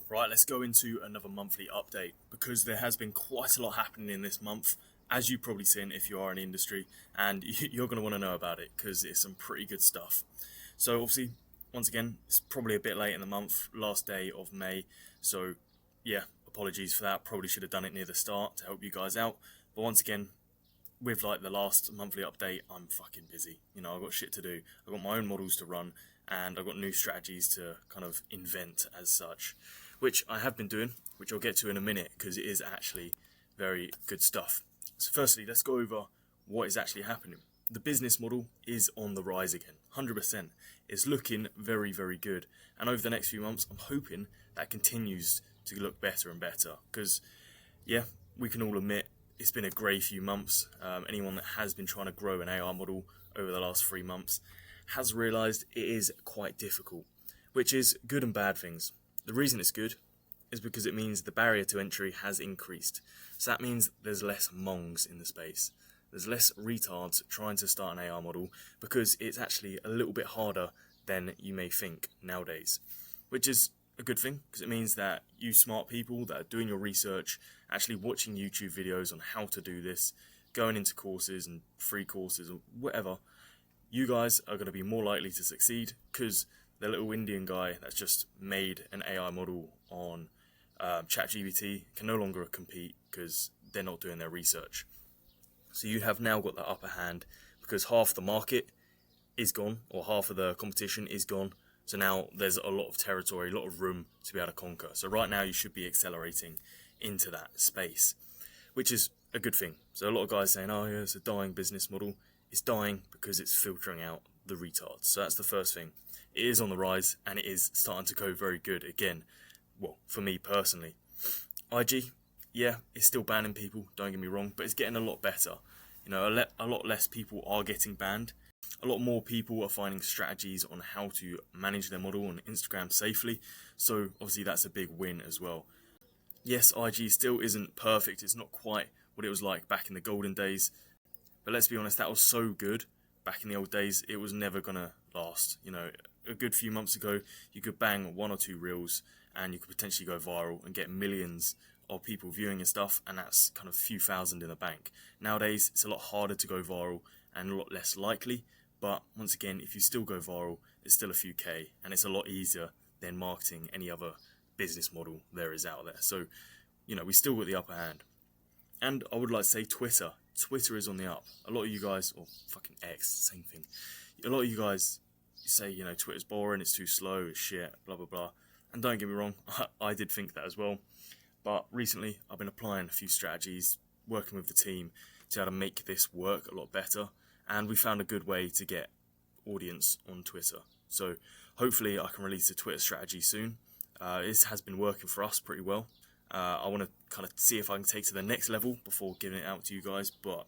Right, let's go into another monthly update because there has been quite a lot happening in this month, as you've probably seen if you are in the industry, and you're going to want to know about it because it's some pretty good stuff. So, obviously, once again, it's probably a bit late in the month, last day of May, so yeah, apologies for that. Probably should have done it near the start to help you guys out, but once again, with like the last monthly update, I'm fucking busy. I've got shit to do. I've got my own models to run, and I've got new strategies to kind of invent as such, which I have been doing, which I'll get to in a minute because it is actually very good stuff. So, firstly, let's go over what is actually happening. The business model is on the rise again, 100%. It's looking very, very good, and over the next few months, I'm hoping that continues to look better and better because, yeah, we can all admit it's been a grey few months. Anyone that has been trying to grow an AI model over the last 3 months has realised it is quite difficult, which is good and bad things. The reason it's good is because it means the barrier to entry has increased. So that means there's less mongs in the space. There's less retards trying to start an AI model because it's actually a little bit harder than you may think nowadays, which is a good thing because it means that you smart people that are doing your research, actually watching YouTube videos on how to do this, going into courses and free courses or whatever, you guys are going to be more likely to succeed because the little Indian guy that's just made an AI model on ChatGPT can no longer compete because they're not doing their research. So you have now got that upper hand because half the market is gone, or half of the competition is gone. So now there's a lot of territory, a lot of room to be able to conquer. So right now you should be accelerating into that space, which is a good thing. So a lot of guys saying, oh yeah, it's a dying business model. It's dying because it's filtering out the retards. So that's the first thing. It is on the rise and it is starting to go very good again. Well, for me personally. IG, yeah, it's still banning people, don't get me wrong, but it's getting a lot better. A lot less people are getting banned. A lot more people are finding strategies on how to manage their model on Instagram safely. So obviously that's a big win as well. Yes, IG still isn't perfect. It's not quite what it was like back in the golden days. But let's be honest, that was so good back in the old days, it was never going to last. A good few months ago, you could bang one or two reels and you could potentially go viral and get millions of people viewing your stuff, and that's kind of a few thousand in the bank. Nowadays, it's a lot harder to go viral and a lot less likely, but once again, if you still go viral, it's still a few K, and it's a lot easier than marketing any other business model there is out there. So, we still got the upper hand. And I would like to say Twitter. Twitter is on the up. A lot of you guys, or fucking X, same thing. A lot of you guys say, Twitter's boring, it's too slow, it's shit, blah, blah, blah. And don't get me wrong, I did think that as well. But recently, I've been applying a few strategies, working with the team to how to make this work a lot better. And we found a good way to get audience on Twitter. So hopefully I can release a Twitter strategy soon. This has been working for us pretty well. I want to kind of see if I can take to the next level before giving it out to you guys. But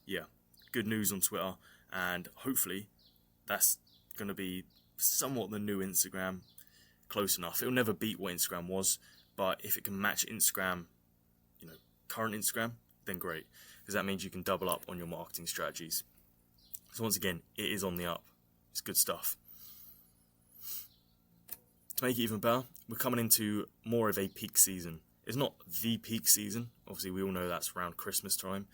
yeah, good news on Twitter. And hopefully that's going to be somewhat the new Instagram. Close enough. It'll never beat what Instagram was. But if it can match Instagram, current Instagram, then great. Because that means you can double up on your marketing strategies. So once again, it is on the up. It's good stuff. To make it even better, we're coming into more of a peak season. It's not the peak season. Obviously, we all know that's around Christmas time.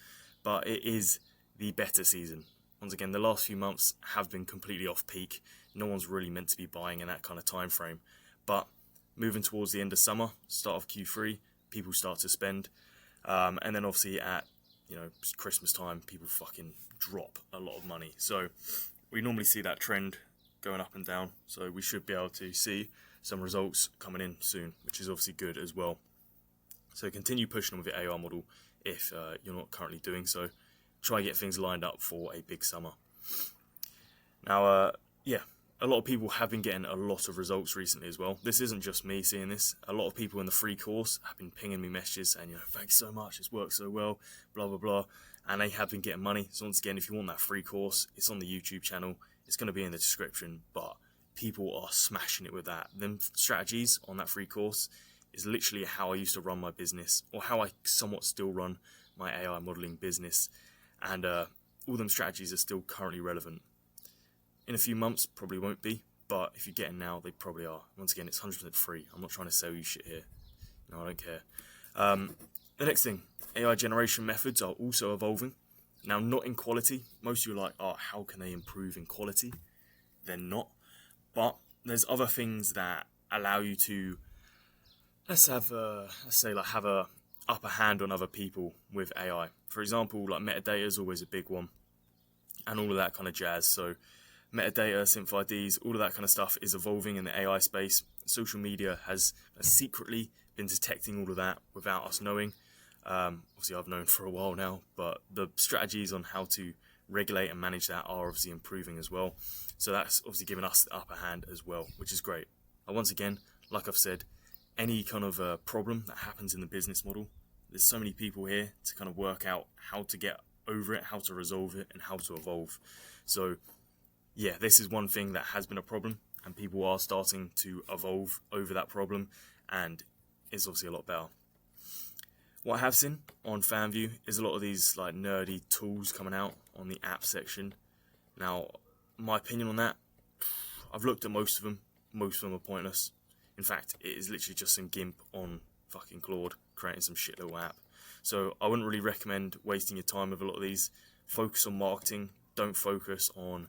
But it is the better season. Once again, the last few months have been completely off peak. No one's really meant to be buying in that kind of time frame. But moving towards the end of summer, start of Q3, people start to spend. And then obviously at Christmas time, people fucking drop a lot of money. So we normally see that trend going up and down. So we should be able to see some results coming in soon, which is obviously good as well. So continue pushing on with the AR model if you're not currently doing so. Try and get things lined up for a big summer. Now, a lot of people have been getting a lot of results recently as well. This isn't just me seeing this. A lot of people in the free course have been pinging me messages saying, thanks so much, it's worked so well, blah, blah, blah. And they have been getting money. So once again, if you want that free course, it's on the YouTube channel. It's going to be in the description, but people are smashing it with that. Them strategies on that free course is literally how I used to run my business, or how I somewhat still run my AI modeling business. And all them strategies are still currently relevant. In a few months, probably won't be, but if you're getting now, they probably are. Once again, it's 100% free. I'm not trying to sell you shit here. No, I don't care. The next thing, AI generation methods are also evolving. Now, not in quality. Most of you are like, oh, how can they improve in quality? They're not. But there's other things that allow you to, have a upper hand on other people with AI. For example, like metadata is always a big one, and all of that kind of jazz. So metadata, synth IDs, all of that kind of stuff is evolving in the AI space. Social media has secretly been detecting all of that without us knowing. Obviously, I've known for a while now, but the strategies on how to regulate and manage that are obviously improving as well. So that's obviously giving us the upper hand as well, which is great. And once again, like I've said, any kind of problem that happens in the business model, there's so many people here to kind of work out how to get over it, how to resolve it, and how to evolve. So yeah, this is one thing that has been a problem, and people are starting to evolve over that problem, and it's obviously a lot better. What I have seen on Fanvue is a lot of these like nerdy tools coming out on the app section. Now, my opinion on that, I've looked at most of them. Most of them are pointless. In fact, it is literally just some GIMP on fucking Claude creating some shit little app. So I wouldn't really recommend wasting your time with a lot of these. Focus on marketing. Don't focus on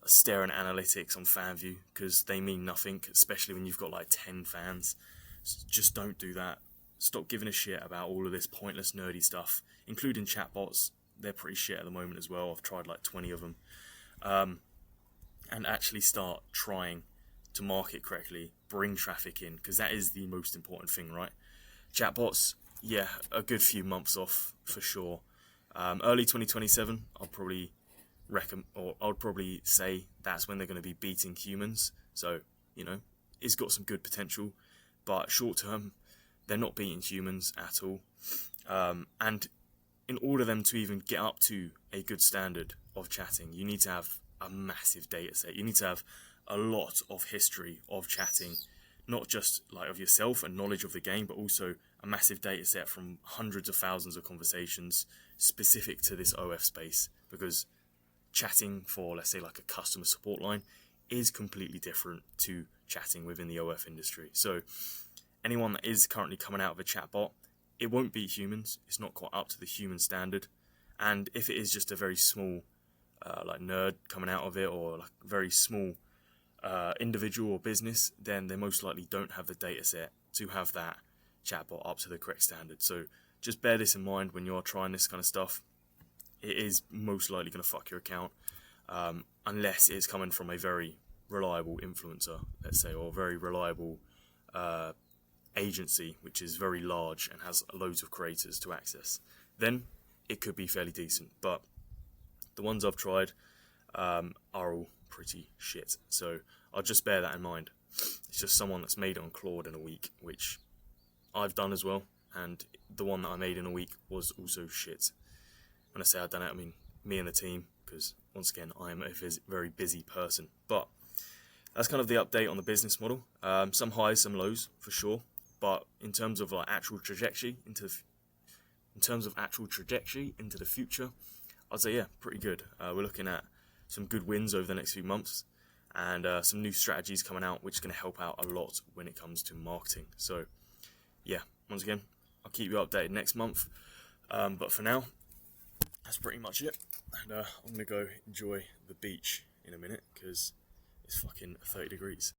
staring at analytics on Fanvue, because they mean nothing, especially when you've got like 10 fans. Just don't do that. Stop giving a shit about all of this pointless nerdy stuff, including chatbots. They're pretty shit at the moment as well. I've tried like 20 of them. And actually start trying to market correctly, bring traffic in, because that is the most important thing, right? Chatbots, yeah, a good few months off for sure. Early 2027, I'd probably say that's when they're going to be beating humans. So, it's got some good potential, but short term, they're not beating humans at all. And in order for them to even get up to a good standard of chatting, you need to have a massive data set. You need to have a lot of history of chatting, not just like of yourself and knowledge of the game, but also a massive data set from hundreds of thousands of conversations specific to this OF space, because chatting for, let's say, like a customer support line is completely different to chatting within the OF industry. So anyone that is currently coming out of a chatbot, it won't beat humans. It's not quite up to the human standard. And if it is just a very small like nerd coming out of it, or like a very small individual or business, then they most likely don't have the data set to have that chatbot up to the correct standard. So just bear this in mind when you're trying this kind of stuff. It is most likely going to fuck your account, unless it's coming from a very reliable influencer, let's say, or a very reliable agency, which is very large and has loads of creators to access. Then it could be fairly decent. But the ones I've tried are all pretty shit. So I'll just bear that in mind. It's just someone that's made it on Claude in a week, which I've done as well. And the one that I made in a week was also shit. When I say I've done it, I mean me and the team, because once again, I am a very busy person. But that's kind of the update on the business model. Some highs, some lows for sure. But in terms of like actual trajectory into the future, I'd say yeah, pretty good. We're looking at some good wins over the next few months, and some new strategies coming out, which is going to help out a lot when it comes to marketing. So yeah, once again, I'll keep you updated next month. But for now, that's pretty much it. And I'm going to go enjoy the beach in a minute, because it's fucking 30 degrees.